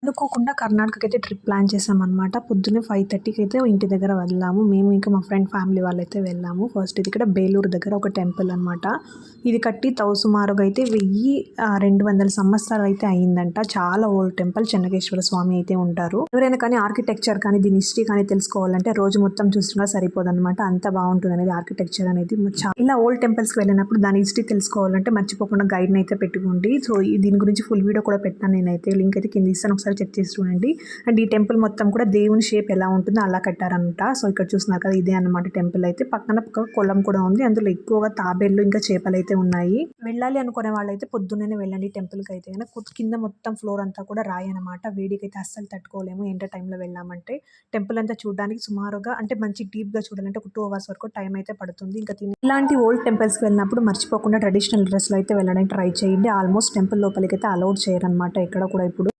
అనుకోకుండా కర్ణాటకకైతే trip plan చేశామనమాట. పొద్దున్నే 5:30కి అయితే ఇంటి దగ్గర వెళ్ళాము. మేము ఇంకా మా ఫ్రెండ్ ఫ్యామిలీ వాళ్ళైతే వెళ్ళాము. ఫస్ట్ ఇది ఇక్కడ బేలూరు దగ్గర ఒక టెంపుల్ అనమాట. ఇది కట్టి సుమారుగా అయితే 1200 సంవత్సరాలు అయితే అయిందంట. చాలా ఓల్డ్ టెంపుల్. చెన్నకేశ్వర స్వామి అయితే ఉంటారు. ఎవరైనా కానీ ఆర్కిటెక్చర్ కానీ దీని హిస్టరీ కానీ తెలుసుకోవాలంటే రోజు మొత్తం చూసినా సరిపోదన్నమాట. అంత బాగుంటుంది అనేది ఆర్కిటెక్చర్ అనేది. ఇలా ఓల్డ్ టెంపుల్స్కి వెళ్ళినప్పుడు దాని హిస్టరీ తెలుసుకోవాలంటే మర్చిపోకుండా గైడ్ని అయితే పెట్టుకోండి. సో దీని గురించి ఫుల్ వీడియో కూడా పెట్టాను నేనైతే. లింక్ అయితే కింద ఇస్తాను, ఒకసారి చెక్ చేసి చూడండి. అండ్ ఈ టెంపుల్ మొత్తం కూడా దేవుని షేప్ ఎలా ఉంటుందో అలా కట్టారంట. సో ఇక్కడ చూస్తున్నారు కదా, ఇదే అన్నమాట టెంపుల్ అయితే. పక్కన కొలం కూడా ఉంది. అందులో ఎక్కువగా తాబేళ్లు ఇంకా చేపలు అయితే ఉన్నాయి. వెళ్ళాలి అనుకునే వాళ్ళైతే పొద్దున్నే వెళ్ళండి టెంపుల్కి అయితే. కింద మొత్తం ఫ్లోర్ అంతా కూడా రాయి అనమాట. వేడికి అయితే అస్సలు తట్టుకోలేము ఎండ టైంలో వెళ్ళామంటే. టెంపుల్ అంతా చూడడానికి సుమారుగా అంటే మంచి డీప్ గా చూడాలంటే ఒక 2 hours వరకు టైం అయితే పడుతుంది. ఇంకా ఇలాంటి ఓల్డ్ టెంపుల్స్కి వెళ్ళినప్పుడు మర్చిపోకుండా ట్రెడిషనల్ డ్రెస్లో అయితే వెళ్ళడానికి ట్రై చేయండి. ఆల్మోస్ట్ టెంపుల్ లోపలికి అయితే అలౌడ్ చేయరనమాట ఎక్కడ కూడా ఇప్పుడు.